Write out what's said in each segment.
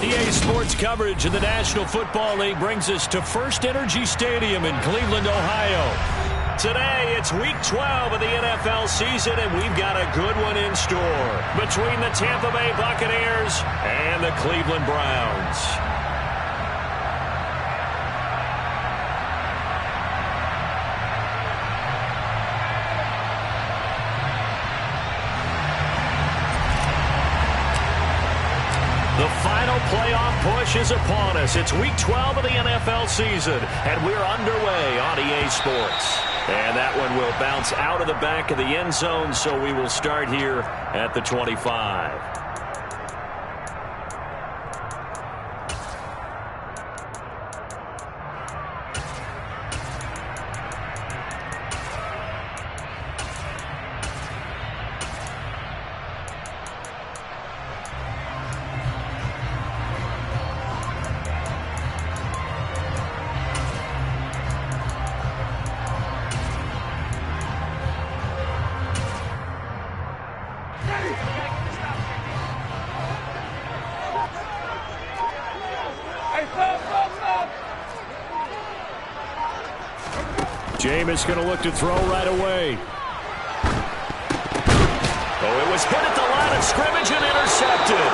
EA Sports coverage of the National Football League brings us to First Energy Stadium in Cleveland, Ohio. Today, it's Week 12 of the NFL season, and we've got a good one in store between the Tampa Bay Buccaneers and the Cleveland Browns. The final playoff push is upon us. It's Week 12 of the NFL season, and we're underway on EA Sports. And that one will bounce out of the back of the end zone, so we will start here at the 25. Jameis going to look to throw right away. Oh, it was hit at the line of scrimmage and intercepted.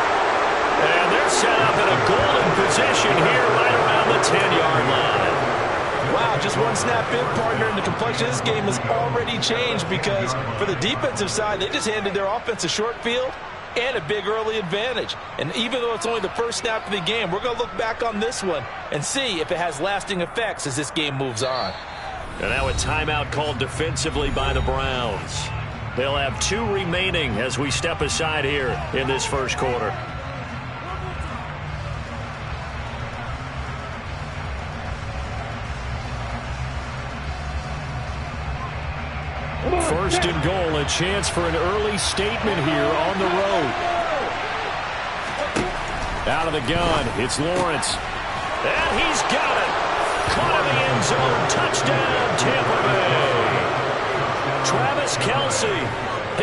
And they're set up in a golden position here right around the 10-yard line. Wow, just one snap in, partner, and the complexion of this game has already changed because for the defensive side, they just handed their offense a short field and a big early advantage. And even though it's only the first snap of the game, we're going to look back on this one and see if it has lasting effects as this game moves on. And now a timeout called defensively by the Browns. They'll have 2 remaining as we step aside here in this first quarter. First and goal, a chance for an early statement here on the road. Out of the gun, it's Lawrence. And he's got it. Caught in the end zone. Touchdown, Tampa Bay. Travis Kelce,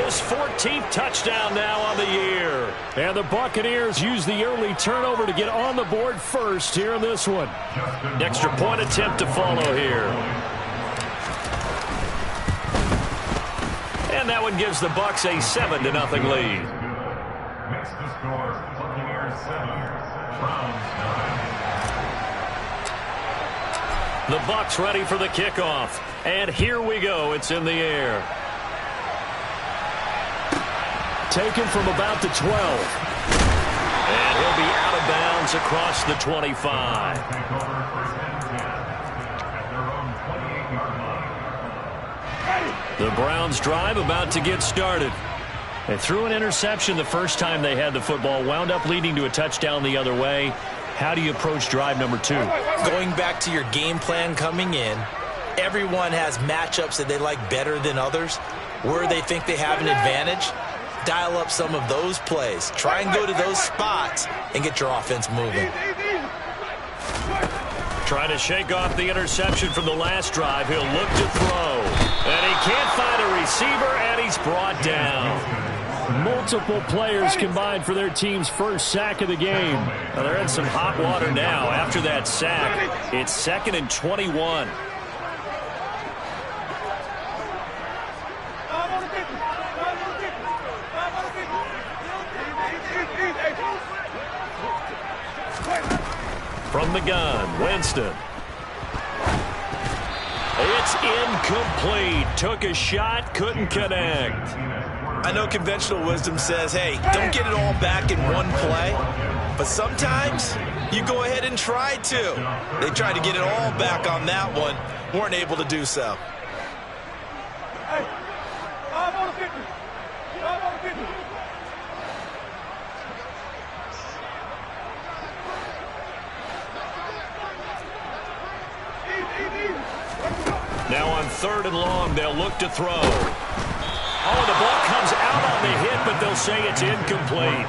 his 14th touchdown now on the year. And the Buccaneers use the early turnover to get on the board first here in this one. Extra point attempt to follow here. And that one gives the Bucs a 7-0 lead. Next to score, Buccaneers 7, Browns 9. The Bucs ready for the kickoff. And here we go. It's in the air. Taken from about the 12. And he'll be out of bounds across the 25. The Browns drive about to get started. They threw an interception the first time they had the football, wound up leading to a touchdown the other way. How do you approach drive number 2? Going back to your game plan coming in, everyone has matchups that they like better than others, where they think they have an advantage. Dial up some of those plays. Try and go to those spots and get your offense moving. Trying to shake off the interception from the last drive. He'll look to throw. And he can't find a receiver, and he's brought down. Multiple players combined for their team's first sack of the game. Well, they're in some hot water now after that sack. It's 2nd and 21. From the gun, Winston. It's incomplete. Took a shot, couldn't connect. I know conventional wisdom says, hey, don't get it all back in one play. But sometimes you go ahead and try to. They tried to get it all back on that one. Weren't able to do so. Now on 3rd and long, they'll look to throw. Oh, the ball comes out on the hit, but they'll say it's incomplete.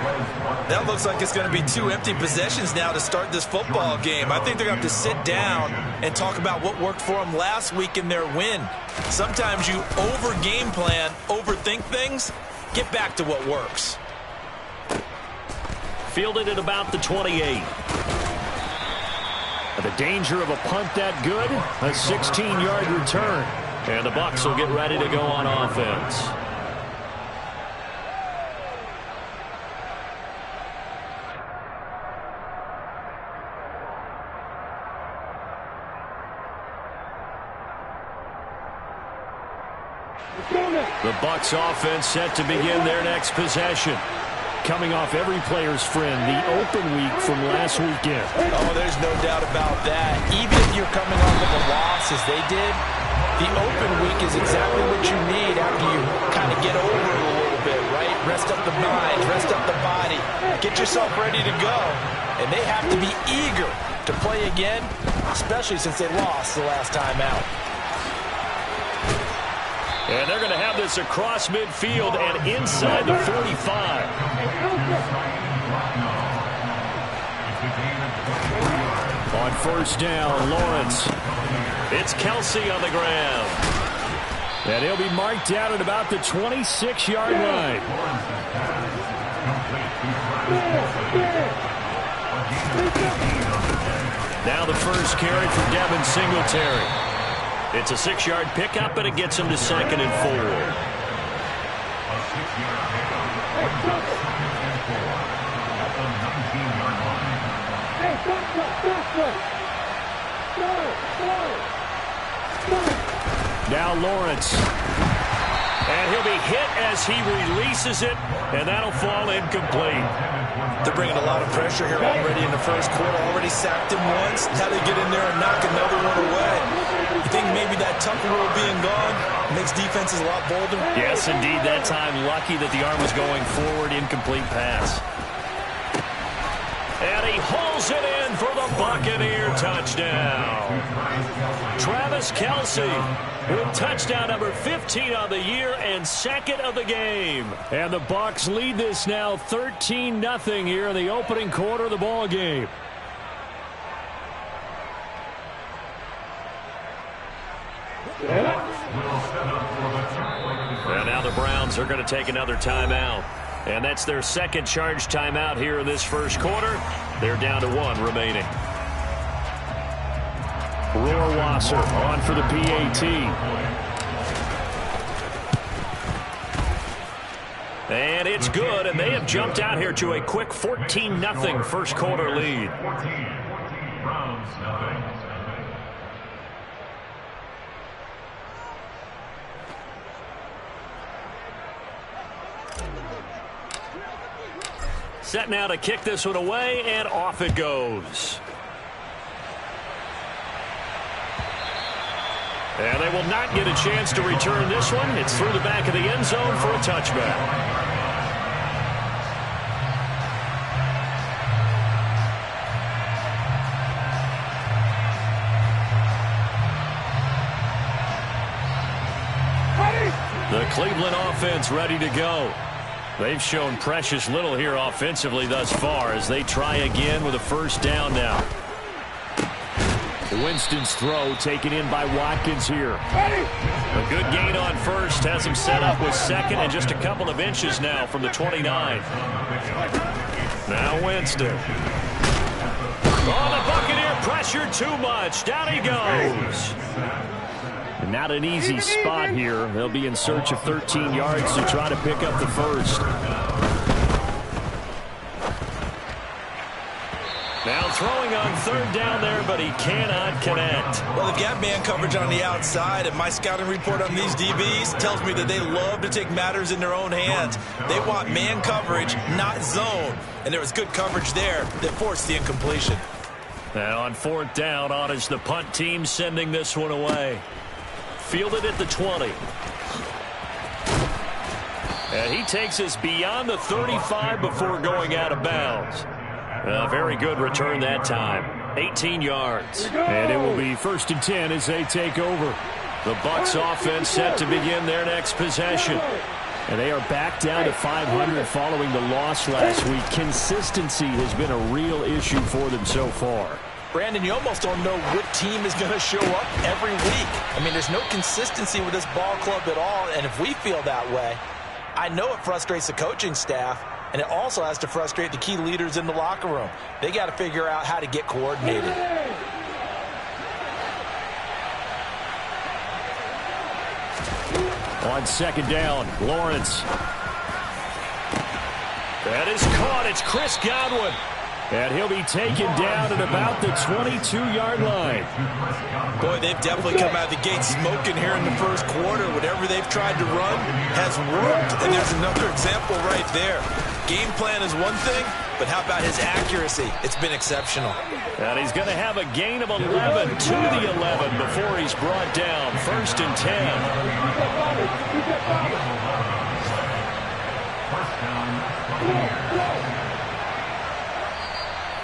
That looks like it's going to be 2 empty possessions now to start this football game. I think they're going to have to sit down and talk about what worked for them last week in their win. Sometimes you over-game plan, overthink things, get back to what works. Fielded at about the 28. The danger of a punt that good, a 16-yard return. And the Bucs will get ready to go on offense. The Bucs offense set to begin their next possession. Coming off every player's friend, the open week from last weekend. Oh, there's no doubt about that. Even if you're coming off of a loss as they did, the open week is exactly what you need after you kind of get over it a little bit, right? Rest up the mind, rest up the body, get yourself ready to go. And they have to be eager to play again, especially since they lost the last time out. And they're going to have this across midfield and inside the 45. On first down, Lawrence. It's Kelsey on the ground. And he'll be marked out at about the 26-yard line. Now the first carry for Devin Singletary. It's a 6-yard pickup, and it gets him to 2nd and 4. Now Lawrence. And he'll be hit as he releases it, and that'll fall incomplete. They're bringing a lot of pressure here already in the first quarter. Already sacked him once. Now they get in there and knock another one away. You think maybe that Tucker rule being gone makes defenses a lot bolder? Yes, indeed. That time, lucky that the arm was going forward. Incomplete pass. And he hauls it in for the Buccaneer touchdown. Travis Kelsey with touchdown number 15 on the year and 2nd of the game. And the Bucs lead this now 13-0 here in the opening quarter of the ball game. And now the Browns are going to take another timeout. And that's their second charge timeout here in this first quarter. They're down to 1 remaining. Rohrwasser on for the PAT. And it's good, and they have jumped out here to a quick 14-0 first quarter lead. Browns nothing. Set now to kick this one away, and off it goes. And they will not get a chance to return this one. It's through the back of the end zone for a touchback. The Cleveland offense ready to go. They've shown precious little here offensively thus far as they try again with a first down now. Winston's throw taken in by Watkins here. A good gain on first, has him set up with 2nd and just a couple of inches now from the 29. Now Winston. Oh, the Buccaneer pressured too much. Down he goes. Not an easy spot here. They'll be in search of 13 yards to try to pick up the first. Now throwing on 3rd down there, but he cannot connect. Well, they've got man coverage on the outside, and my scouting report on these DBs tells me that they love to take matters in their own hands. They want man coverage, not zone. And there was good coverage there that forced the incompletion. And on 4th down, on is the punt team sending this one away. Fielded at the 20. And he takes us beyond the 35 before going out of bounds. A very good return that time. 18 yards. And it will be 1st and 10 as they take over. The Bucs offense set to begin their next possession. And they are back down to 500 following the loss last week. Consistency has been a real issue for them so far. Brandon, you almost don't know what team is going to show up every week. I mean, there's no consistency with this ball club at all, and if we feel that way, I know it frustrates the coaching staff, and it also has to frustrate the key leaders in the locker room. They got to figure out how to get coordinated. On second down, Lawrence. That is caught. It's Chris Godwin. And he'll be taken down at about the 22-yard line. Boy, they've definitely come out of the gate smoking here in the first quarter. Whatever they've tried to run has worked. And there's another example right there. Game plan is one thing, but how about his accuracy? It's been exceptional. And he's going to have a gain of 11 to the 11 before he's brought down. 1st and 10.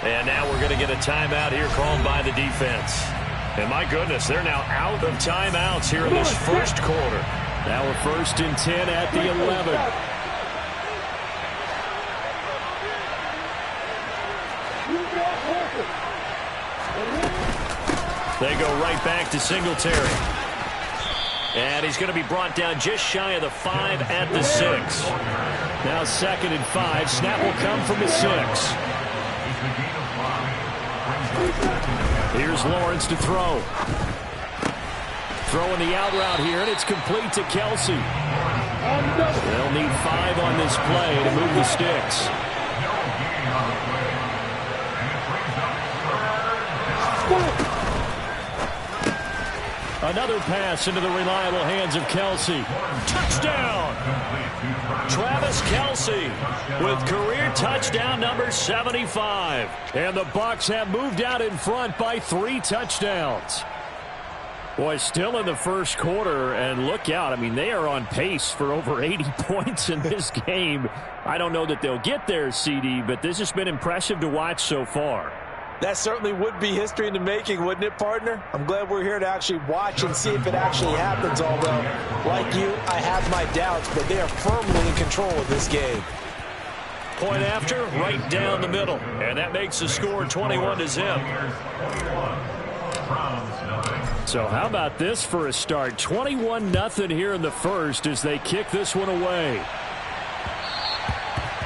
And now we're going to get a timeout here called by the defense. And my goodness, they're now out of timeouts here in this first quarter. Now we're 1st and 10 at the 11. They go right back to Singletary. And he's going to be brought down just shy of the 5 at the 6. Now 2nd and 5. Snap will come from the 6. Here's Lawrence to throw. Throwing the out route here, and it's complete to Kelsey. They'll need 5 on this play to move the sticks. Another pass into the reliable hands of Kelsey. Touchdown! Travis Kelsey with career touchdown number 75. And the Bucs have moved out in front by 3 touchdowns. Boy, still in the first quarter, and look out. I mean, they are on pace for over 80 points in this game. I don't know that they'll get there, CD, but this has been impressive to watch so far. That certainly would be history in the making, wouldn't it, partner? I'm glad we're here to actually watch and see if it actually happens, although, like you, I have my doubts, but they are firmly in control of this game. Point after, right down the middle. And that makes the score 21-0. So how about this for a start? 21-0 here in the first as they kick this one away.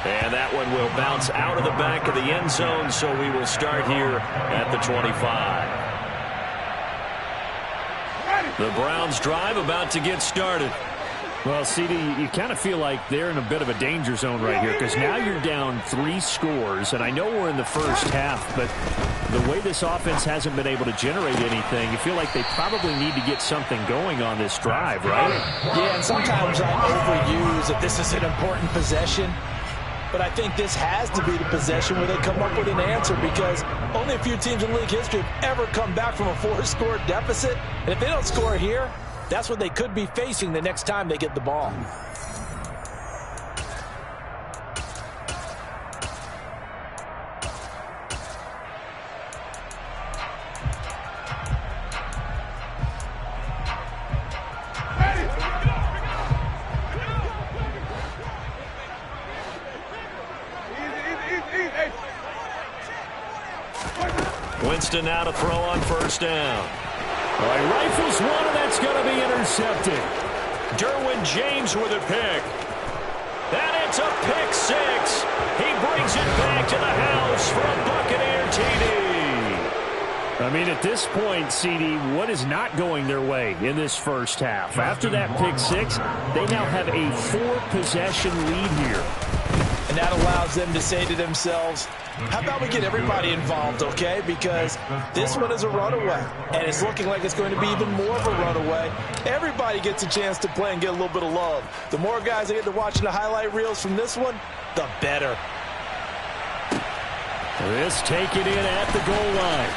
And that one will bounce out of the back of the end zone, so we will start here at the 25. The Browns drive about to get started. Well, CD, you kind of feel like they're in a bit of a danger zone right here because now you're down 3 scores, and I know we're in the first half, but the way this offense hasn't been able to generate anything, you feel like they probably need to get something going on this drive, right? Yeah, and sometimes I overuse that this is an important possession. But I think this has to be the possession where they come up with an answer because only a few teams in league history have ever come back from a 4-score deficit. And if they don't score here, that's what they could be facing the next time they get the ball. Winston now to throw on 1st down. All right, rifles one, and that's going to be intercepted. Derwin James with a pick. And it's a pick 6. He brings it back to the house for a Buccaneer TD. I mean, at this point, CD, what is not going their way in this first half? After that pick 6, they now have a 4-possession lead here. And that allows them to say to themselves, how about we get everybody involved, okay? Because this one is a runaway, and it's looking like it's going to be even more of a runaway. Everybody gets a chance to play and get a little bit of love. The more guys that get to watching the highlight reels from this one, the better. This taken in at the goal line.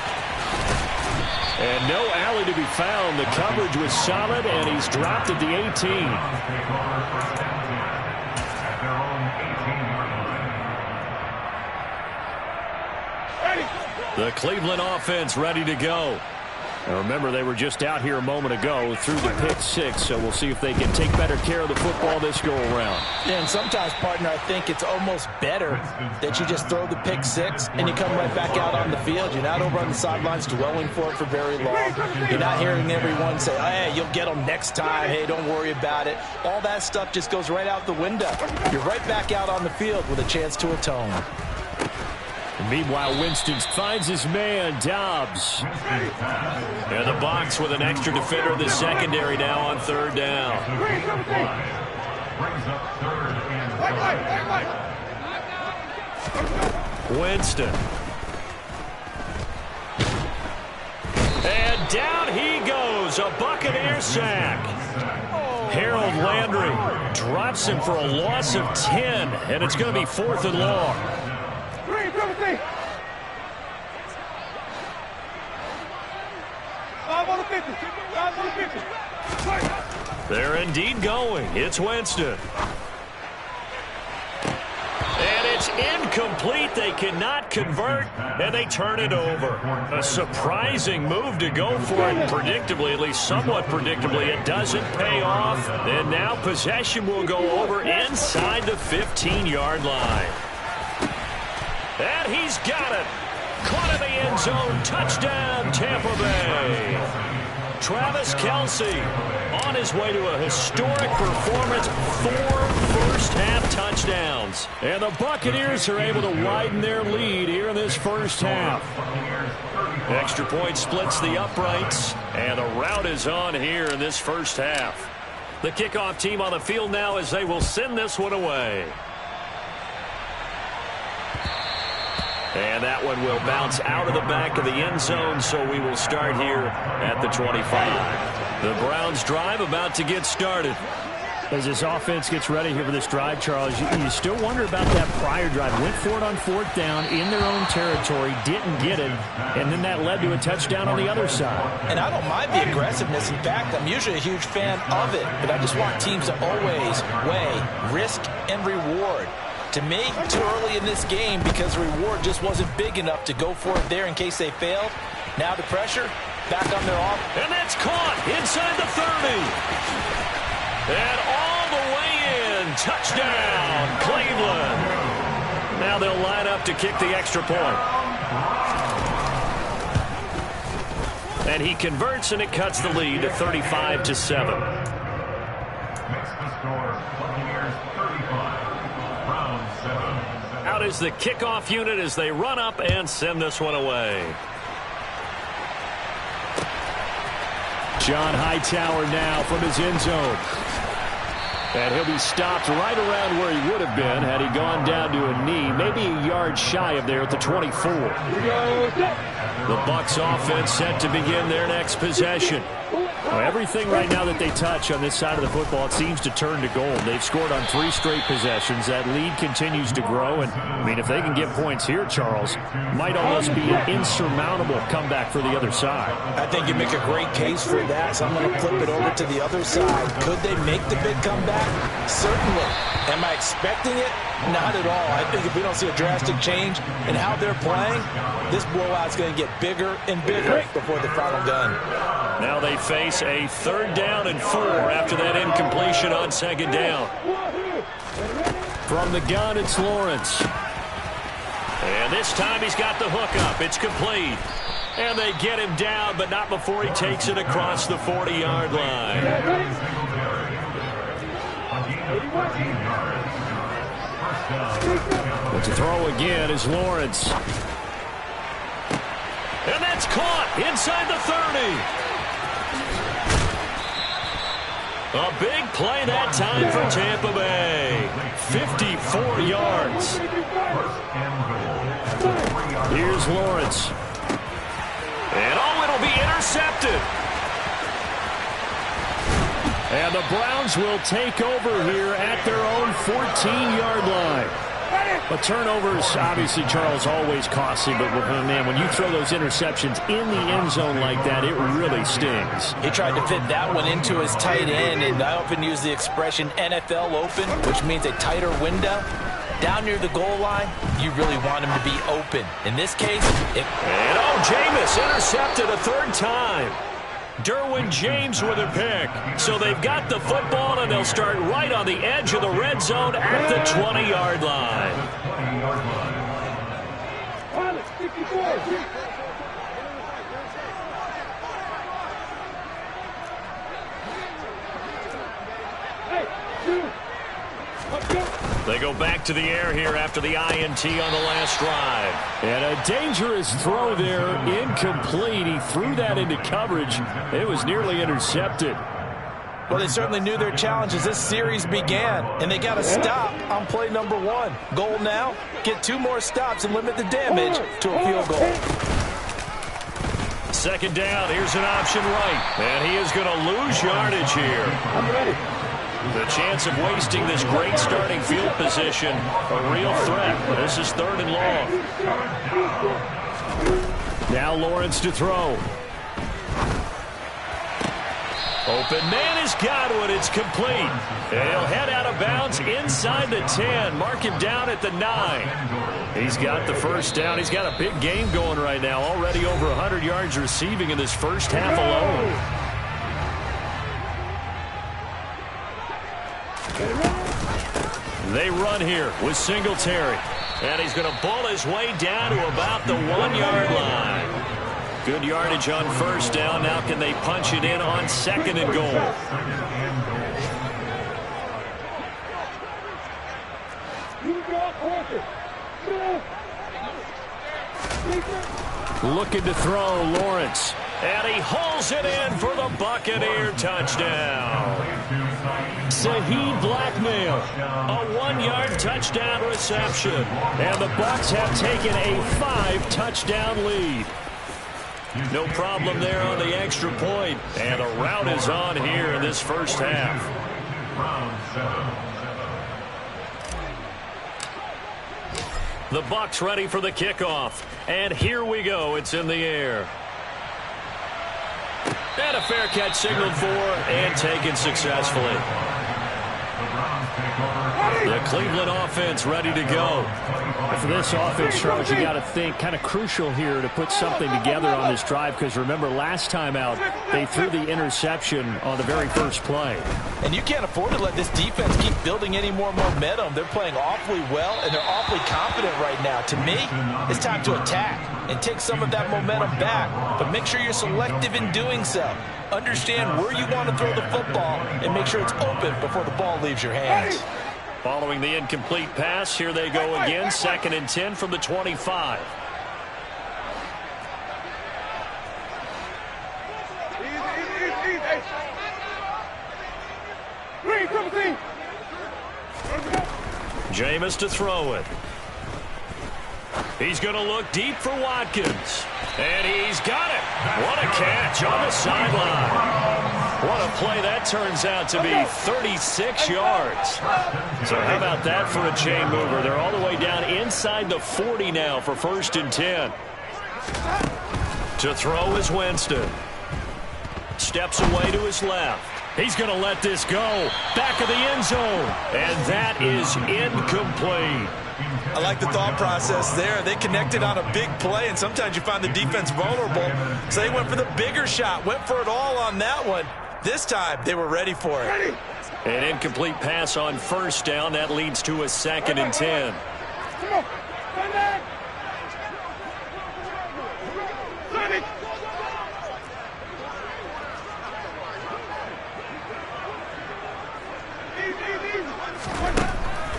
And no alley to be found. The coverage was solid, and he's dropped at the 18. The Cleveland offense ready to go. Now remember, they were just out here a moment ago through the pick six, so we'll see if they can take better care of the football this go-around. Yeah, and sometimes, partner, I think it's almost better that you just throw the pick six and you come right back out on the field. You're not over on the sidelines dwelling for it for very long. You're not hearing everyone say, hey, you'll get them next time. Hey, don't worry about it. All that stuff just goes right out the window. You're right back out on the field with a chance to atone. And meanwhile, Winston finds his man, Dobbs. And the box with an extra defender in the secondary now on third down. Brings up third and Winston. And down he goes, a Buccaneer sack. Harold Landry drops him for a loss of 10, and it's going to be 4th and long. They're indeed going. It's Winston. And it's incomplete. They cannot convert, and they turn it over. A surprising move to go for it. Predictably, at least somewhat predictably, it doesn't pay off. And now possession will go over inside the 15-yard line. And he's got it. Caught in the end zone. Touchdown, Tampa Bay. Travis Kelce on his way to a historic performance. 4 first-half touchdowns. And the Buccaneers are able to widen their lead here in this first half. Extra point splits the uprights. And the route is on here in this first half. The kickoff team on the field now as they will send this one away. And that one will bounce out of the back of the end zone, so we will start here at the 25. The Browns drive about to get started. As this offense gets ready here for this drive, Charles, you still wonder about that prior drive. Went for it on 4th down in their own territory, didn't get it, and then that led to a touchdown on the other side. And I don't mind the aggressiveness. In fact, I'm usually a huge fan of it, but I just want teams to always weigh risk and reward. To me, too early in this game because the reward just wasn't big enough to go for it there in case they failed. Now the pressure back on their off. And that's caught inside the 30. And all the way in. Touchdown, Cleveland. Now they'll line up to kick the extra point. And he converts, and it cuts the lead to 35-7. makes the score Buccaneers 35. Out is the kickoff unit as they run up and send this one away. John Hightower now from his end zone. And he'll be stopped right around where he would have been had he gone down to a knee, maybe a yard shy of there at the 24. The Bucs offense set to begin their next possession. Well, everything right now that they touch on this side of the football, it seems to turn to gold. They've scored on 3 straight possessions. That lead continues to grow. And, I mean, if they can get points here, Charles, might almost be an insurmountable comeback for the other side. I think you make a great case for that, so I'm going to flip it over to the other side. Could they make the big comeback? Certainly. Am I expecting it? Not at all. I think if we don't see a drastic change in how they're playing, this blowout's going to get bigger and bigger before the final gun. Now they face a 3rd down and 4 after that incompletion on 2nd down. From the gun, it's Lawrence. And this time he's got the hook up. It's complete. And they get him down, but not before he takes it across the 40-yard line. But to throw again is Lawrence. And that's caught inside the 30. A big play that time for Tampa Bay. 54 yards. Here's Lawrence. And it'll be intercepted. And the Browns will take over here at their own 14-yard line. But turnovers, obviously, Charles, always costly. But, man, when you throw those interceptions in the end zone like that, it really stings. He tried to fit that one into his tight end, and I often use the expression NFL open, which means a tighter window. Down near the goal line, you really want him to be open. In this case, And Jameis intercepted a third time. Derwin James with a pick. So they've got the football, and they'll start right on the edge of the red zone at the 20-yard line. 20-yard line. They go back to the air here after the INT on the last drive. And a dangerous throw there, incomplete. He threw that into coverage. It was nearly intercepted. Well, they certainly knew their challenge as this series began, and they got to stop on play number 1. Goal now, get 2 more stops and limit the damage to a field goal. Second down, here's an option right. And he is going to lose yardage here. I'm ready. The chance of wasting this great starting field position, a real threat. This is 3rd and long. Now Lawrence to throw. Open man has got one. It's complete. He'll head out of bounds inside the 10. Mark him down at the 9. He's got the first down. He's got a big game going right now. Already over 100 yards receiving in this first half alone. They run here with Singletary. And he's going to bull his way down to about the 1-yard line. Good yardage on first down. Now can they punch it in on 2nd and goal? Looking to throw, Lawrence. And he hauls it in for the Buccaneer touchdown. Saheed Blackmail, a 1-yard touchdown reception. And the Bucs have taken a 5-touchdown lead. No problem there on the extra point. And a rout is on here in this first half. The Bucs ready for the kickoff. And here we go. It's in the air. And a fair catch signaled for and taken successfully. The Cleveland offense ready to go. For this offense, Charles, you got to think kind of crucial here to put something together on this drive, because remember last time out they threw the interception on the very first play. And you can't afford to let this defense keep building any more momentum. They're playing awfully well, and they're awfully confident right now. To me, it's time to attack and take some of that momentum back, but make sure you're selective in doing so. Understand where you want to throw the football and make sure it's open before the ball leaves your hands. Following the incomplete pass, here they go again. 2nd and 10 from the 25. Jameis to throw it. He's going to look deep for Watkins. And he's got it. What a catch on the sideline. What a play that turns out to be. 36 yards. So how about that for a chain mover? They're all the way down inside the 40 now for 1st and 10. To throw is Winston. Steps away to his left. He's going to let this go. Back of the end zone. And that is incomplete. I like the thought process there. They connected on a big play, and sometimes you find the defense vulnerable. So they went for the bigger shot, went for it all on that one. This time, they were ready for it. An incomplete pass on first down. That leads to a 2nd and 10.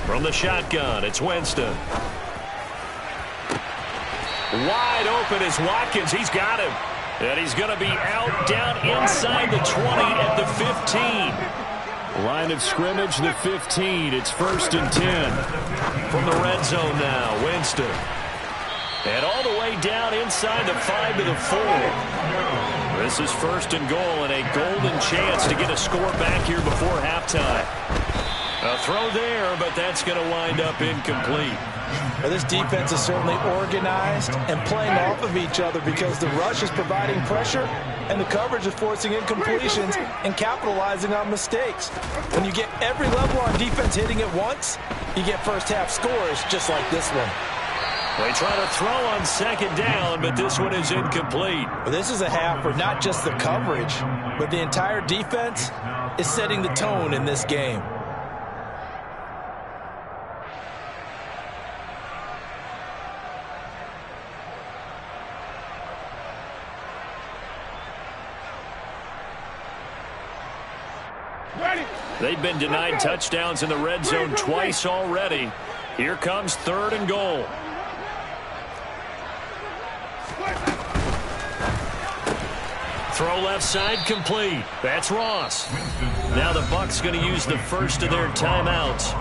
From the shotgun, it's Winston. Wide open is Watkins. He's got him. And he's going to be out down inside the 20 at the 15. Line of scrimmage, the 15. It's 1st and 10. From the red zone now, Winston. And all the way down inside the 5 to the 4. This is 1st and goal and a golden chance to get a score back here before halftime. A throw there, but that's going to wind up incomplete. Well, this defense is certainly organized and playing off of each other because the rush is providing pressure and the coverage is forcing incompletions and capitalizing on mistakes. When you get every level on defense hitting at once, you get first-half scores just like this one. They try to throw on second down, but this one is incomplete. Well, this is a half where not just the coverage, but the entire defense is setting the tone in this game. They've been denied touchdowns in the red zone twice already. Here comes 3rd and goal. Throw left side complete. That's Ross. Now the Bucs going to use the first of their timeouts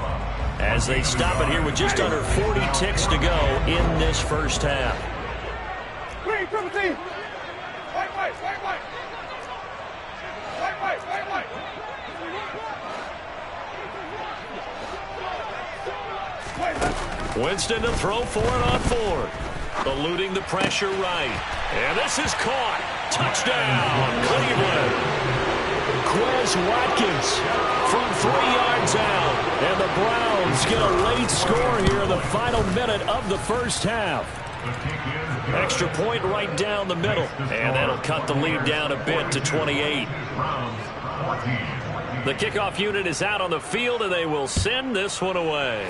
as they stop it here with just under 40 ticks to go in this first half. Winston to throw for it on 4th. Eluding the pressure right. And this is caught. Touchdown, Cleveland. Quez Watkins from 3 yards out. And the Browns get a late score here in the final minute of the first half. Extra point right down the middle. And that'll cut the lead down a bit to 28. The kickoff unit is out on the field, and they will send this one away.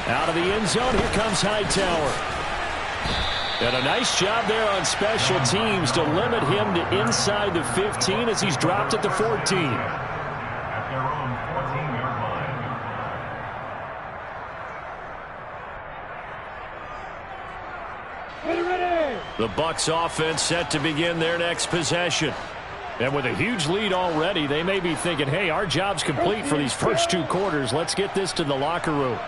Out of the end zone, here comes Hightower. And a nice job there on special teams to limit him to inside the 15 as he's dropped at the 14. At their own 14-yard line. The Bucs offense set to begin their next possession. And with a huge lead already, they may be thinking, hey, our job's complete for these first 2 quarters. Let's get this to the locker room.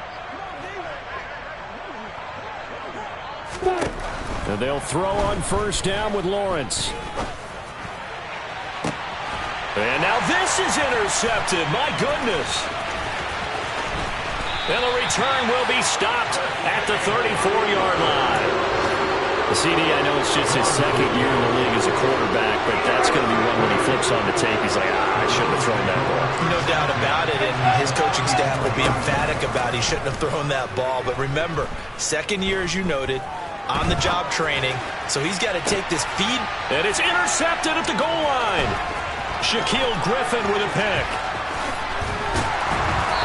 And they'll throw on first down with Lawrence. And now this is intercepted. My goodness. And the return will be stopped at the 34-yard line. The CD, I know it's just his 2nd year in the league as a quarterback, but that's going to be one when he flips on the tape. He's like, I shouldn't have thrown that ball. No doubt about it, and his coaching staff will be emphatic about he shouldn't have thrown that ball. But remember, 2nd year, as you noted, on-the-job training, so he's got to take this feed. And it's intercepted at the goal line. Shaquille Griffin with a pick.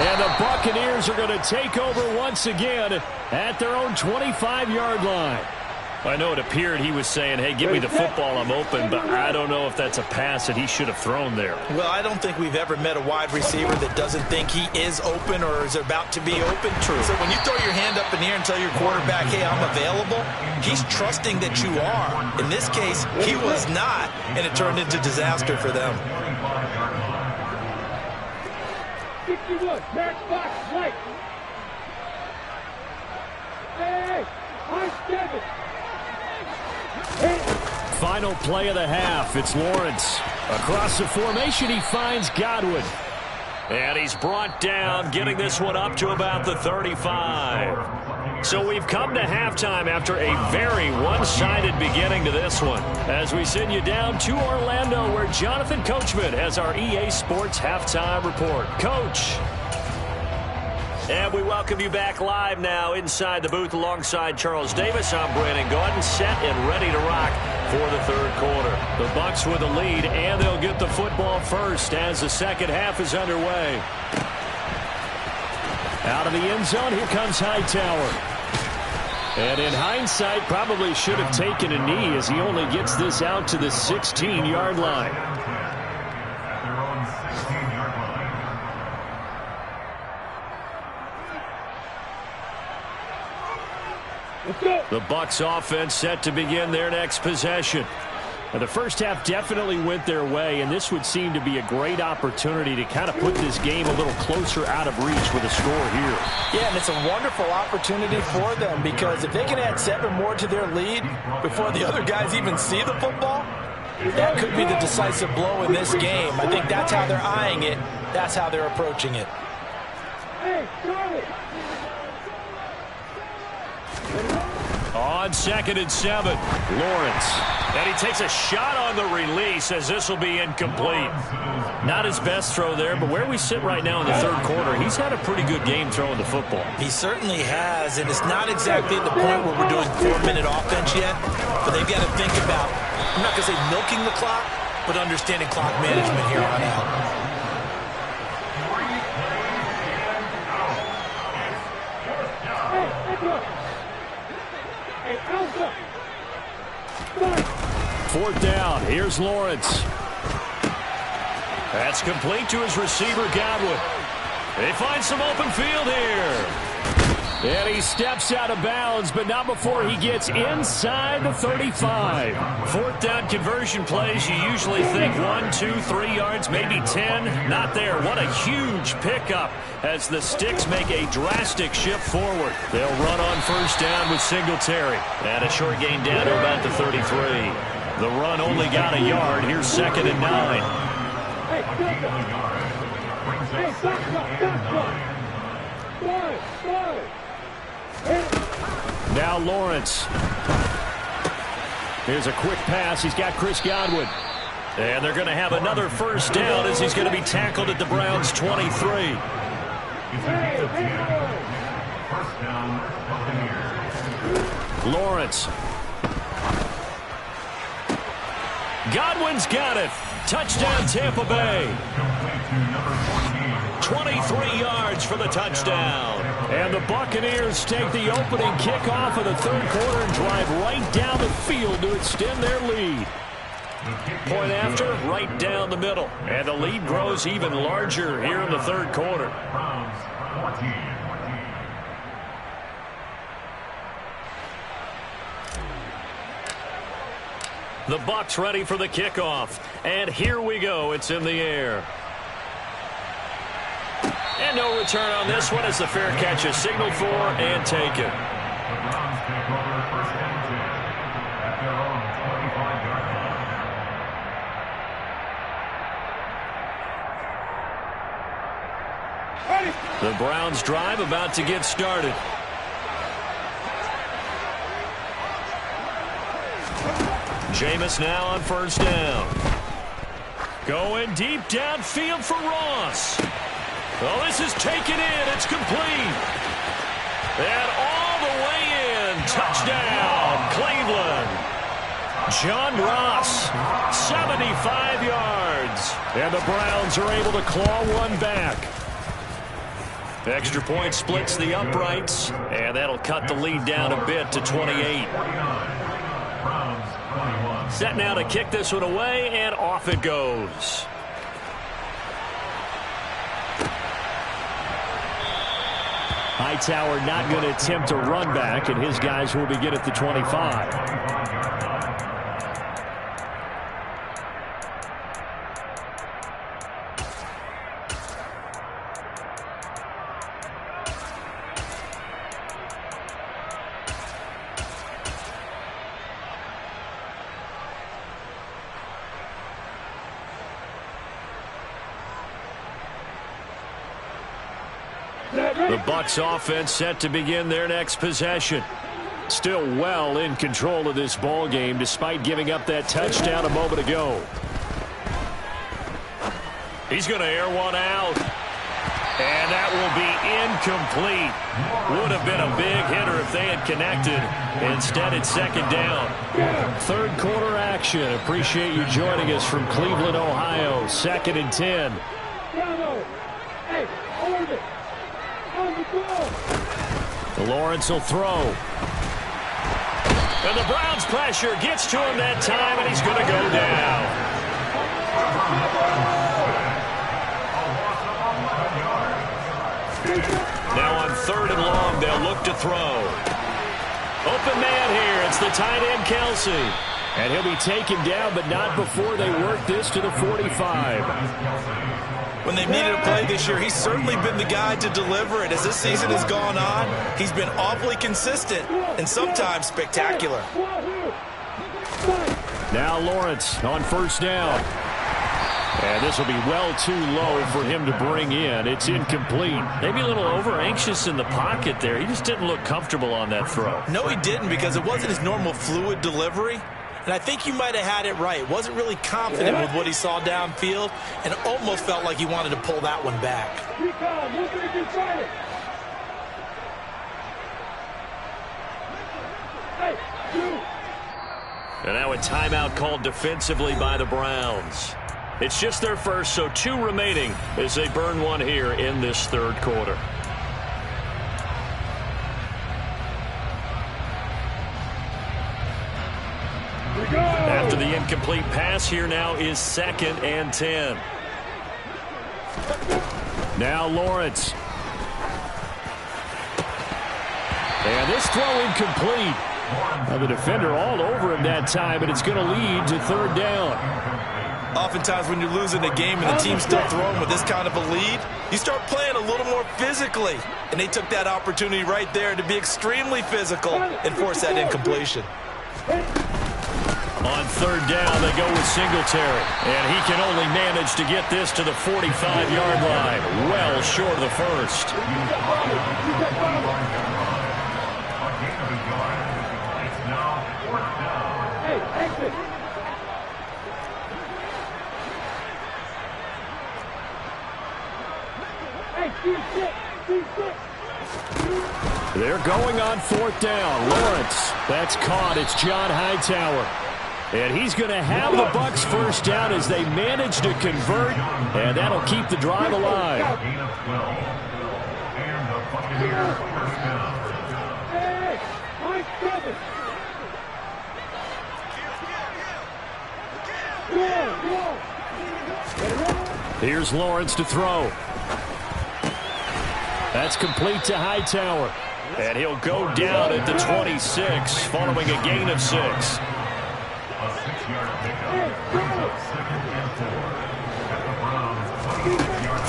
And the Buccaneers are going to take over once again at their own 25-yard line. I know it appeared he was saying, hey, give me the football, I'm open, but I don't know if that's a pass that he should have thrown there. Well, I don't think we've ever met a wide receiver that doesn't think he is open or is about to be open. True. So when you throw your hand up in the air and tell your quarterback, hey, I'm available, he's trusting that you are. In this case, he was not, and it turned into disaster for them. 61, back box, right. Hey, I'm 7. Final play of the half. It's Lawrence. Across the formation, he finds Godwin. And he's brought down, getting this one up to about the 35. So we've come to halftime after a very one-sided beginning to this one. As we send you down to Orlando, where Jonathan Coachman has our EA Sports Halftime Report. Coach. And we welcome you back live now inside the booth alongside Charles Davis. I'm Brandon Gaudin, set and ready to rock for the 3rd quarter. The Bucs with the lead, and they'll get the football first as the second half is underway. Out of the end zone, here comes Hightower. And in hindsight, probably should have taken a knee as he only gets this out to the 16-yard line. At their own 16-yard line. The Bucs offense set to begin their next possession. Now, the first half definitely went their way, and this would seem to be a great opportunity to kind of put this game a little closer out of reach with a score here. Yeah, and it's a wonderful opportunity for them because if they can add 7 more to their lead before the other guys even see the football, that could be the decisive blow in this game. I think that's how they're eyeing it. That's how they're approaching it. Hey, Charlie. On 2nd and 7, Lawrence. And he takes a shot on the release as this will be incomplete. Not his best throw there, but where we sit right now in the third quarter, he's had a pretty good game throwing the football. He certainly has, and it's not exactly at the point where we're doing 4-minute offense yet, but they've got to think about, I'm not going to say milking the clock, but understanding clock management here on out. Fourth down. Here's Lawrence. That's complete to his receiver, Godwin. They find some open field here. And he steps out of bounds, but not before he gets inside the 35. Fourth down conversion plays, you usually think 1, 2, 3 yards, maybe 10. Not there. What a huge pickup as the Sticks make a drastic shift forward. They'll run on first down with Singletary. And a short gain down to about the 33. The run only got a yard. Here's 2nd and 9. Now Lawrence. Here's a quick pass. He's got Chris Godwin. And they're going to have another first down as he's going to be tackled at the Browns' 23. Lawrence. Godwin's got it. Touchdown, Tampa Bay. 23 yards for the touchdown. And the Buccaneers take the opening kickoff of the third quarter and drive right down the field to extend their lead. Point after, right down the middle. And the lead grows even larger here in the third quarter. The Bucs ready for the kickoff. And here we go. It's in the air. And no return on this one as the fair catch is signaled for and taken. The Browns drive about to get started. Jameis now on first down. Going deep downfield for Ross. Oh, this is taken in. It's complete. And all the way in. Touchdown, Cleveland. John Ross, 75 yards. And the Browns are able to claw one back. Extra point splits the uprights. And that'll cut the lead down a bit to 28. Set now to kick this one away, and off it goes. Hightower not going to attempt a run back, and his guys will begin at the 25. The Bucs offense set to begin their next possession. Still well in control of this ball game despite giving up that touchdown a moment ago. He's going to air one out. And that will be incomplete. Would have been a big hitter if they had connected. Instead, it's second down. Third quarter action. Appreciate you joining us from Cleveland, Ohio. 2nd and 10. Lawrence will throw. And the Browns pressure gets to him that time, and he's going to go down. Now on 3rd and long, they'll look to throw. Open man here. It's the tight end, Kelsey. And he'll be taken down, but not before they work this to the 45. When they've needed a play this year, he's certainly been the guy to deliver it. As this season has gone on, he's been awfully consistent and sometimes spectacular. Now Lawrence on first down. And this will be well too low for him to bring in. It's incomplete. Maybe a little over-anxious in the pocket there. He just didn't look comfortable on that throw. No, he didn't, because it wasn't his normal fluid delivery. And I think you might have had it right. Wasn't really confident with what he saw downfield and almost felt like he wanted to pull that one back. And now a timeout called defensively by the Browns. It's just their first, so 2 remaining as they burn one here in this third quarter. After the incomplete pass, here now is 2nd and 10. Now Lawrence. And this throw incomplete. Now the defender all over him that time, and it's going to lead to 3rd down. Oftentimes when you're losing a game and the team's still throwing with this kind of a lead, you start playing a little more physically. And they took that opportunity right there to be extremely physical and force that incompletion. On 3rd down, they go with Singletary. And he can only manage to get this to the 45-yard line. Well short of the first. They're going on 4th down. Lawrence, that's caught. It's John Hightower. And he's going to have the Bucs 1st down as they manage to convert, and that'll keep the drive alive. Here's Lawrence to throw. That's complete to Hightower. And he'll go down at the 26 following a gain of 6.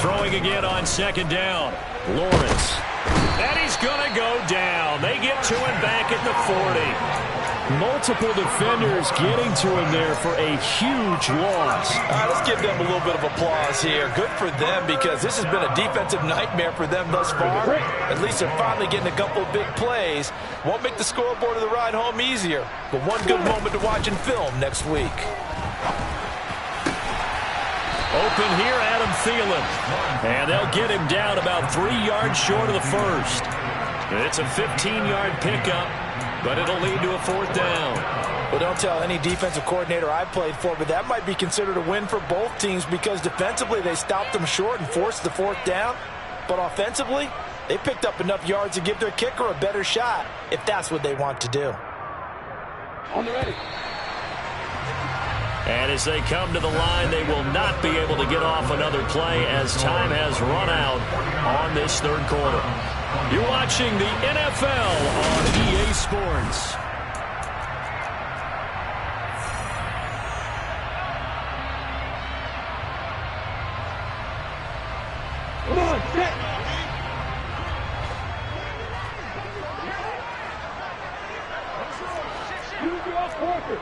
Throwing again on 2nd down. Lawrence. And he's going to go down. They get to him back at the 40. Multiple defenders getting to him there for a huge loss. All right, let's give them a little bit of applause here. Good for them, because this has been a defensive nightmare for them thus far. At least they're finally getting a couple of big plays. Won't make the scoreboard of the ride home easier, but one good moment to watch in film next week. Open here, Adam Thielen. And they'll get him down about 3 yards short of the first. It's a 15-yard pickup, but it'll lead to a 4th down. Well, don't tell any defensive coordinator I played for, but that might be considered a win for both teams, because defensively they stopped them short and forced the 4th down. But offensively, they picked up enough yards to give their kicker a better shot, if that's what they want to do. On the ready. And as they come to the line, they will not be able to get off another play as time has run out on this third quarter. You're watching the NFL on EA Sports. Come on, set. Use your quarter.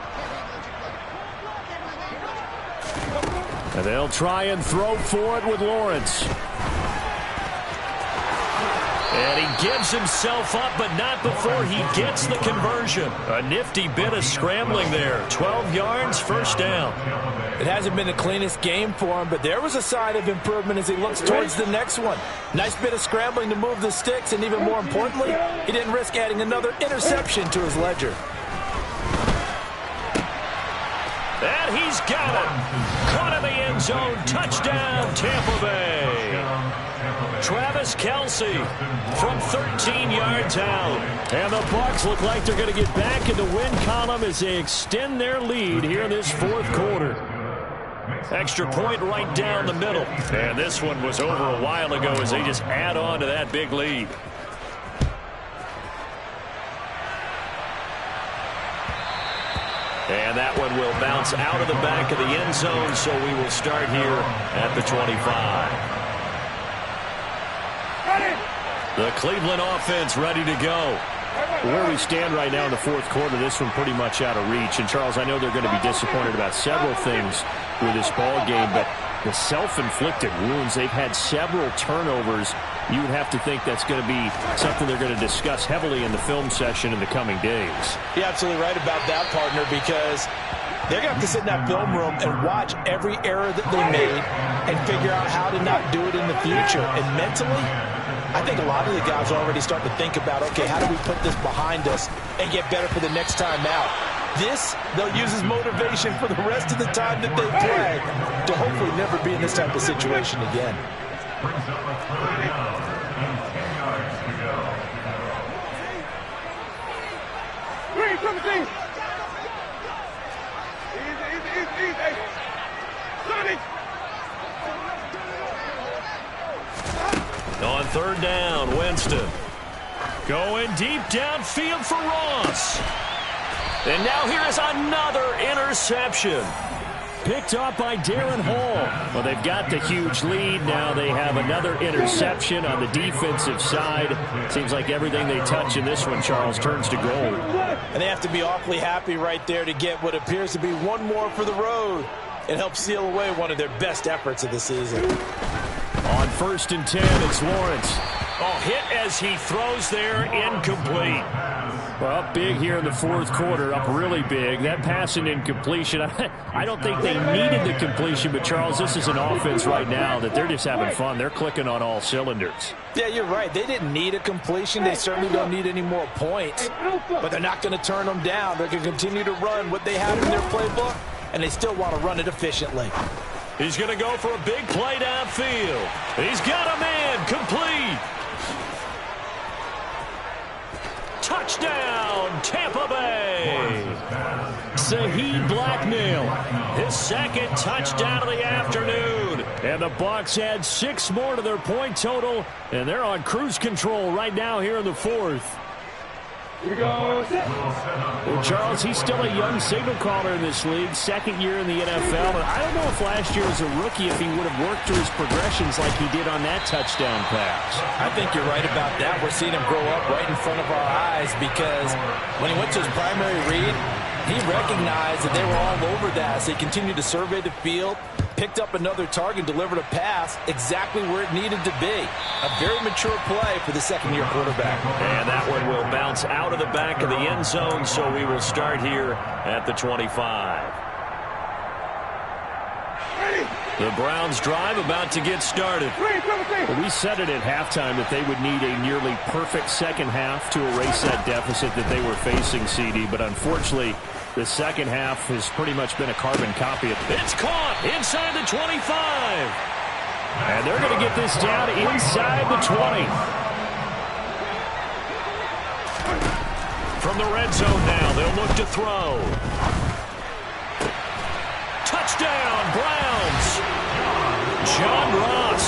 And they'll try and throw for it with Lawrence. And he gives himself up, but not before he gets the conversion. A nifty bit of scrambling there. 12 yards, 1st down. It hasn't been the cleanest game for him, but there was a sign of improvement as he looks towards the next one. Nice bit of scrambling to move the sticks, and even more importantly, he didn't risk adding another interception to his ledger. And he's got it. Caught in the end zone. Touchdown, Tampa Bay. Travis Kelce from 13 yards out. And the Bucs look like they're going to get back in the win column as they extend their lead here in this 4th quarter. Extra point right down the middle. And this one was over a while ago as they just add on to that big lead. And that one will bounce out of the back of the end zone, so we will start here at the 25. The Cleveland offense ready to go. Where we stand right now in the 4th quarter, this one pretty much out of reach. And, Charles, I know they're going to be disappointed about several things with this ball game, but the self-inflicted wounds. They've had several turnovers. You would have to think that's going to be something they're going to discuss heavily in the film session in the coming days. You're absolutely right about that, partner, because they're going to have to sit in that film room and watch every error that they made and figure out how to not do it in the future. And mentally, I think a lot of the guys are already starting to think about, okay, how do we put this behind us and get better for the next time out? This, they'll use as motivation for the rest of the time that they play to hopefully never be in this type of situation again. Brings up a third down and 10 yards to go. 3, 17. Easy. Sonny. On third down, Winston. Going deep downfield for Ross. And now here is another interception. Picked up by Darren Hall. Well, they've got the huge lead. Now they have another interception on the defensive side. Seems like everything they touch in this one, Charles, turns to gold. And they have to be awfully happy right there to get what appears to be one more for the road and help seal away one of their best efforts of the season. On 1st and 10, it's Lawrence. Oh, hit as he throws there, incomplete. Well, up big here in the fourth quarter, up really big. That pass and incompletion, I don't think they needed the completion, but Charles, this is an offense right now that they're just having fun. They're clicking on all cylinders. Yeah, you're right. They didn't need a completion. They certainly don't need any more points, but they're not going to turn them down. They're going to continue to run what they have in their playbook, and they still want to run it efficiently. He's going to go for a big play downfield. He's got a man, complete. Touchdown, Tampa Bay. Saheed Blacknell, His second touchdown of the afternoon. and the Bucs add 6 more to their point total, and they're on cruise control right now here in the fourth. Here we go. Set. Well, Charles, he's still a young signal caller in this league, second year in the NFL. And I don't know if last year as a rookie if he would have worked through his progressions like he did on that touchdown pass. I think you're right about that. We're seeing him grow up right in front of our eyes because when he went to his primary read, he recognized that they were all over that. So he continued to survey the field, picked up another target, delivered a pass exactly where it needed to be. A very mature play for the second-year quarterback. And that one will bounce out of the back of the end zone, so we will start here at the 25. The Browns drive about to get started. Well, we said it at halftime that they would need a nearly perfect second half to erase that deficit that they were facing, CD, but unfortunately, the second half has pretty much been a carbon copy. It's caught inside the 25. And they're going to get this down inside the 20. From the red zone now, they'll look to throw. Touchdown, Browns. John Ross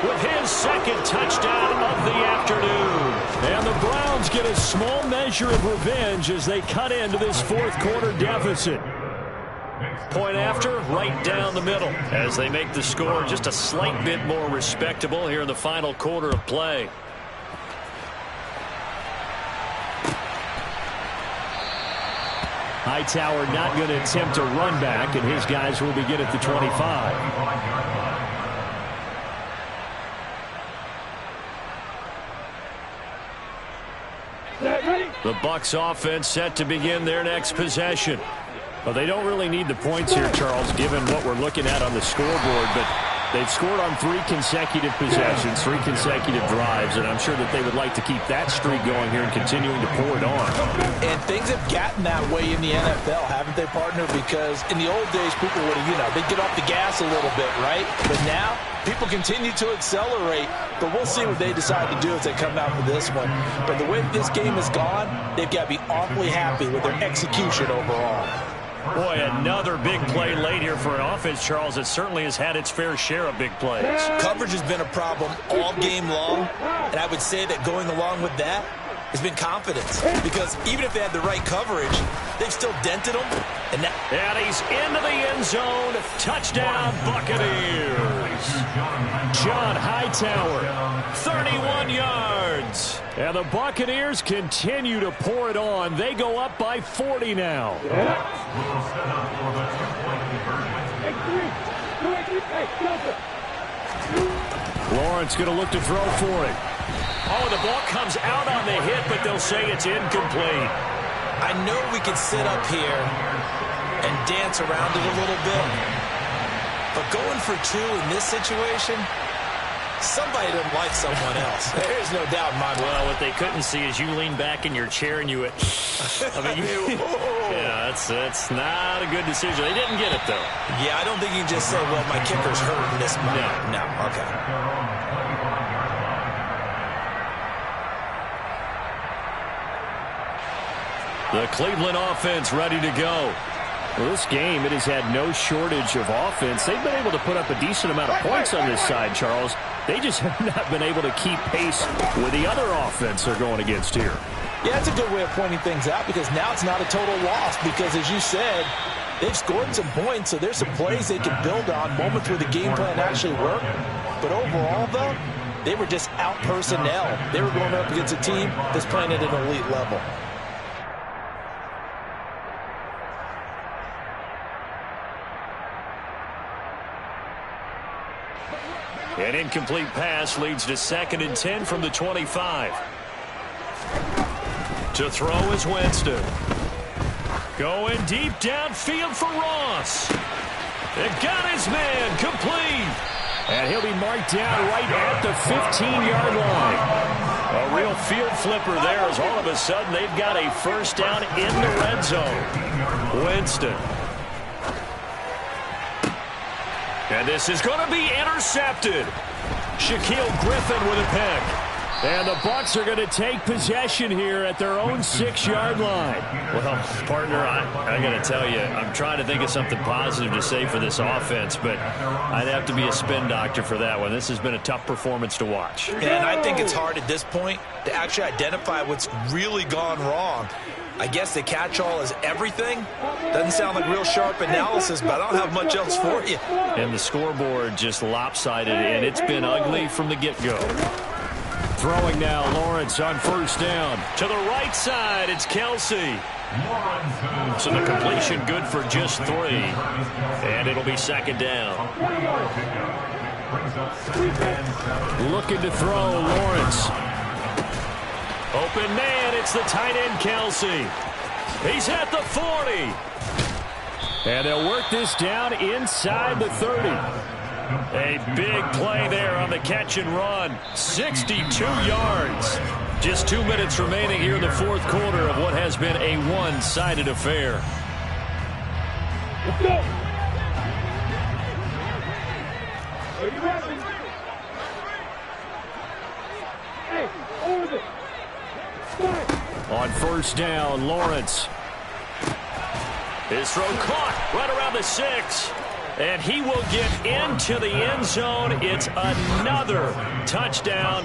with his second touchdown of the afternoon. And the Browns get a small measure of revenge as they cut into this fourth quarter deficit. Point after, right down the middle, as they make the score just a slight bit more respectable here in the final quarter of play. Hightower not going to attempt a run back, and his guys will begin at the 25. The Bucs offense set to begin their next possession. Well, they don't really need the points here, Charles, given what we're looking at on the scoreboard, but they've scored on 3 consecutive possessions, 3 consecutive drives, and I'm sure that they would like to keep that streak going here and continuing to pour it on. And things have gotten that way in the NFL, haven't they, partner? Because in the old days, people would have, they'd get off the gas a little bit, right? But now, people continue to accelerate, but we'll see what they decide to do as they come out for this one. But the way this game has gone, they've got to be awfully happy with their execution overall. Boy, another big play late here for an offense, Charles, that certainly has had its fair share of big plays. Coverage has been a problem all game long, and I would say that going along with that has been confidence. Because even if they had the right coverage, they've still dented them. And he's into the end zone. Touchdown, Buccaneers. John Hightower, 31 yards. and the Buccaneers continue to pour it on. They go up by 40 now. Lawrence going to look to throw for it. Oh, the ball comes out on the hit, but they'll say it's incomplete. I know we can sit up here and dance around it a little bit, but going for two in this situation, somebody doesn't like someone else. There's no doubt in my mind. Well, what they couldn't see is you lean back in your chair and you went, I mean, yeah, that's not a good decision. They didn't get it, though. Yeah, I don't think you can just say, well, my kicker's hurt in this moment. No, okay. The Cleveland offense ready to go. Well, this game, it has had no shortage of offense. They've been able to put up a decent amount of points on this side, Charles. They just have not been able to keep pace with the other offense they're going against here. Yeah, that's a good way of pointing things out because now it's not a total loss because, as you said, they've scored some points, so there's some plays they can build on, moments where the game plan actually worked. But overall, though, they were just out-personnel. They were going up against a team that's playing at an elite level. An incomplete pass leads to 2nd and 10 from the 25. To throw is Winston. Going deep downfield for Ross. It got his man complete. And he'll be marked down right at the 15-yard line. A real field flipper there as all of a sudden they've got a first down in the red zone. Winston. And this is going to be intercepted. Shaquille Griffin with a pick. And the Bucs are going to take possession here at their own 6-yard line. Well, partner, I got to tell you, I'm trying to think of something positive to say for this offense, but I'd have to be a spin doctor for that one. This has been a tough performance to watch. And I think it's hard at this point to actually identify what's really gone wrong. I guess the catch-all is everything. Doesn't sound like real sharp analysis, but I don't have much else for you. And the scoreboard just lopsided, and it's been ugly from the get-go. Throwing now, Lawrence on first down. To the right side, it's Kelsey. So the completion good for just 3. And it'll be 2nd down. Looking to throw, Lawrence. Open man, it's the tight end, Kelsey. He's at the 40. And they'll work this down inside the 30. A big play there on the catch and run. 62 yards. Just 2 minutes remaining here in the 4th quarter of what has been a one-sided affair. Let's go. Are you ready? Hey, over there. On first down, Lawrence. His throw caught right around the 6. And he will get into the end zone. It's another touchdown.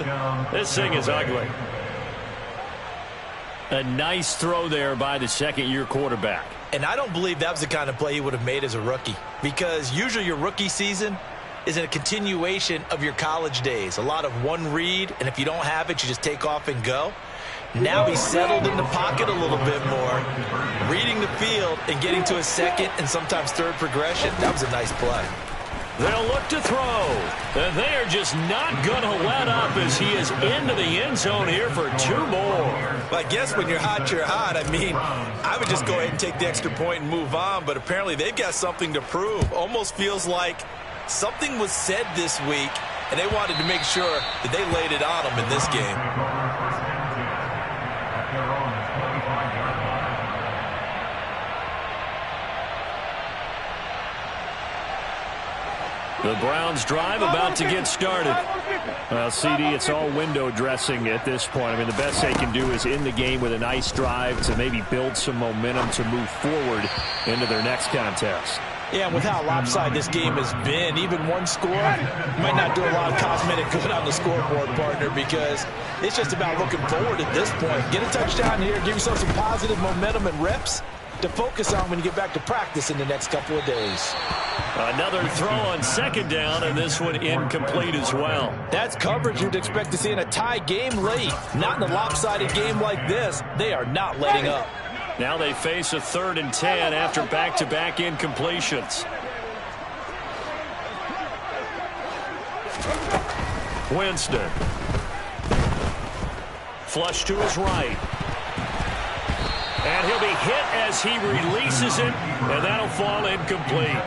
This thing is ugly. A nice throw there by the second-year quarterback. And I don't believe that was the kind of play he would have made as a rookie. Because usually your rookie season is a continuation of your college days. A lot of one read, and if you don't have it, you just take off and go. Now he's settled in the pocket a little bit more, reading the field and getting to a second and sometimes third progression. That was a nice play. They'll look to throw, and they are just not going to let up as he is into the end zone here for 2 more. Well, I guess when you're hot, you're hot. I mean, I would just go ahead and take the extra point and move on, but apparently they've got something to prove. Almost feels like something was said this week, and they wanted to make sure that they laid it on them in this game. The Browns drive about to get started. Well, CD, it's all window dressing at this point. I mean, the best they can do is end the game with a nice drive to maybe build some momentum to move forward into their next contest. Yeah, and with how lopsided this game has been, even one score might not do a lot of cosmetic good on the scoreboard, partner, because it's just about looking forward at this point. Get a touchdown here, give yourself some positive momentum and reps to focus on when you get back to practice in the next couple of days. Another throw on 2nd down, and this one incomplete as well. That's coverage you'd expect to see in a tie game late. Not in a lopsided game like this. They are not letting up. Now they face a 3rd and 10 after back-to-back incompletions. Winston. Flush to his right. And he'll be hit as he releases it, and that'll fall incomplete.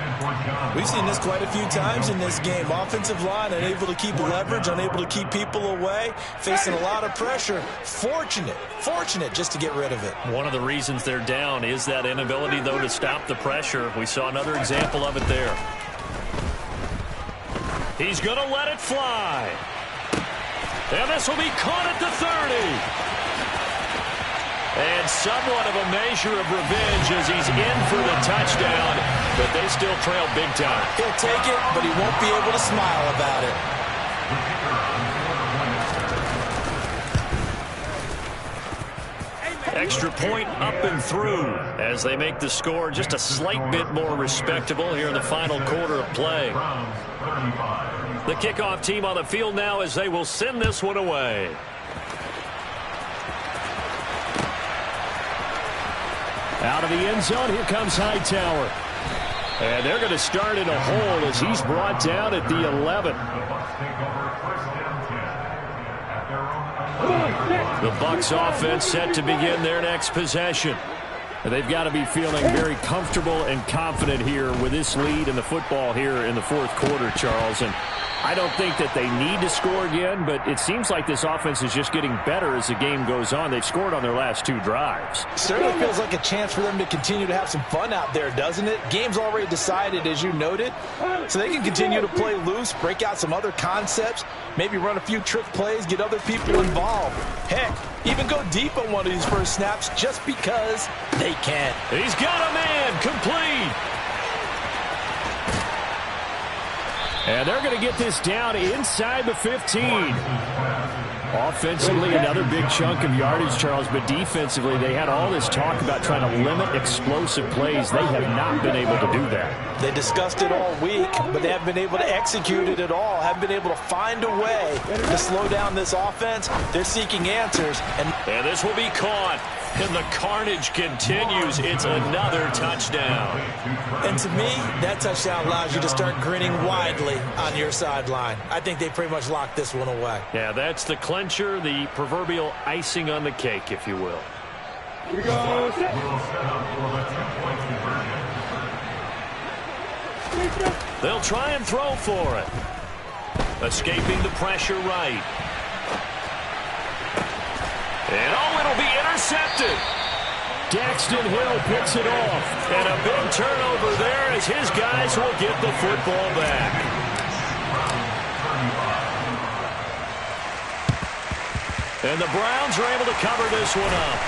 We've seen this quite a few times in this game. Offensive line unable to keep leverage, unable to keep people away, facing a lot of pressure. Fortunate just to get rid of it. One of the reasons they're down is that inability, though, to stop the pressure. We saw another example of it there. He's going to let it fly. And this will be caught at the 30. And somewhat of a measure of revenge as he's in for the touchdown, but they still trail big time. He'll take it, but he won't be able to smile about it. Extra point up and through as they make the score just a slight bit more respectable here in the final quarter of play. The kickoff team on the field now as they will send this one away. Out of the end zone, here comes Hightower. And they're going to start in a hole as he's brought down at the 11. The Bucs offense set to begin their next possession. They've got to be feeling very comfortable and confident here with this lead in the football here in the fourth quarter, Charles. And I don't think that they need to score again, but it seems like this offense is just getting better as the game goes on. They've scored on their last 2 drives. Certainly feels like a chance for them to continue to have some fun out there, doesn't it? Game's already decided, as you noted, so they can continue to play loose, break out some other concepts, maybe run a few trick plays, get other people involved. Heck, even go deep on one of these first snaps just because they can. He's got a man complete. And they're going to get this down inside the 15. Offensively, another big chunk of yardage, Charles, but defensively, they had all this talk about trying to limit explosive plays. They have not been able to do that. They discussed it all week, but they haven't been able to execute it at all, haven't been able to find a way to slow down this offense. They're seeking answers. And this will be caught. And the carnage continues. It's another touchdown. And to me, that touchdown allows you to start grinning widely on your sideline. I think they pretty much locked this one away. Yeah, that's the clincher, the proverbial icing on the cake, if you will. Here we go. They'll try and throw for it. Escaping the pressure right. And it'll be intercepted. Daxton Hill picks it off. And a big turnover there as his guys will get the football back. And the Browns are able to cover this one up.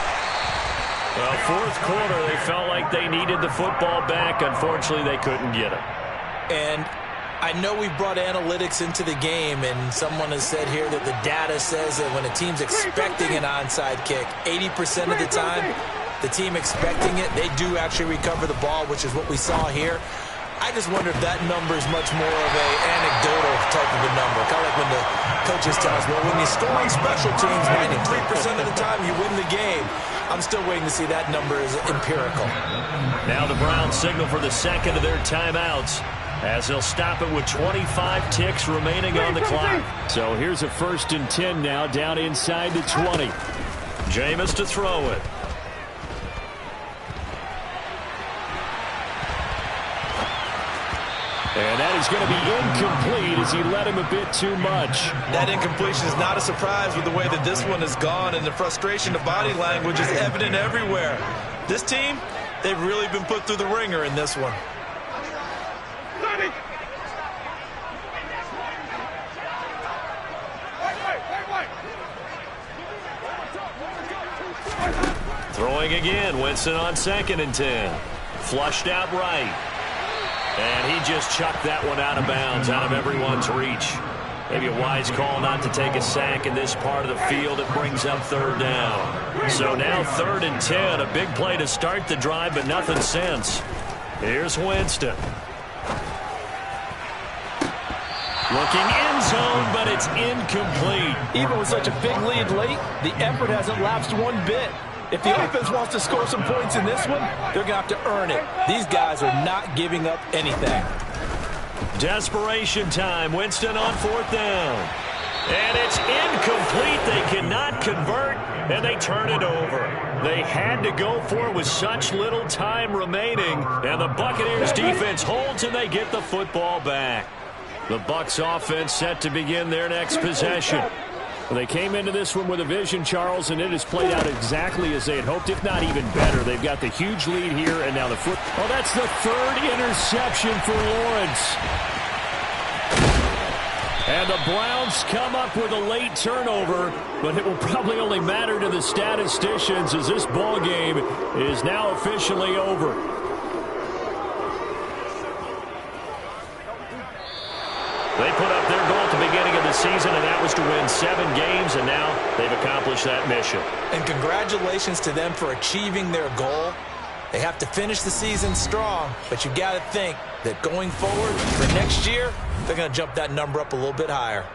Well, fourth quarter, they felt like they needed the football back. Unfortunately, they couldn't get it. And I know we brought analytics into the game, and someone has said here that the data says that when a team's expecting an onside kick, 80% of the time, the team expecting it, they do actually recover the ball, which is what we saw here. I just wonder if that number is much more of an anecdotal type of a number. Kind of like when the coaches tell us, well, when you score on special teams, 93% of the time you win the game. I'm still waiting to see that number is empirical. Now the Browns signal for the second of their timeouts, as they'll stop it with 25 ticks remaining on the clock. So here's a 1st and 10 now, down inside the 20. Jameis to throw it. And that is going to be incomplete as he led him a bit too much. That incompletion is not a surprise with the way that this one has gone, and the frustration of body language is evident everywhere. This team, they've really been put through the ringer in this one. Throwing again, Winston on 2nd and 10. Flushed out right. And he just chucked that one out of bounds, out of everyone's reach. Maybe a wise call not to take a sack in this part of the field. It brings up 3rd down. So now 3rd and 10, a big play to start the drive, but nothing since. Here's Winston. Looking end zone, but it's incomplete. Even with such a big lead late, the effort hasn't lapsed one bit. If the offense wants to score some points in this one, they're going to have to earn it. These guys are not giving up anything. Desperation time. Winston on 4th down. And it's incomplete. They cannot convert, and they turn it over. They had to go for it with such little time remaining, and the Buccaneers defense holds, and they get the football back. The Bucs offense set to begin their next possession. Well, they came into this one with a vision, Charles, and it has played out exactly as they had hoped, if not even better. They've got the huge lead here, and now the foot. Oh, that's the 3rd interception for Lawrence. And the Browns come up with a late turnover, but it will probably only matter to the statisticians as this ball game is now officially over. They put up their goal at the beginning of the season, and that was to win 7 games, and now they've accomplished that mission. And congratulations to them for achieving their goal. They have to finish the season strong, but you got to think that going forward for next year, they're going to jump that number up a little bit higher.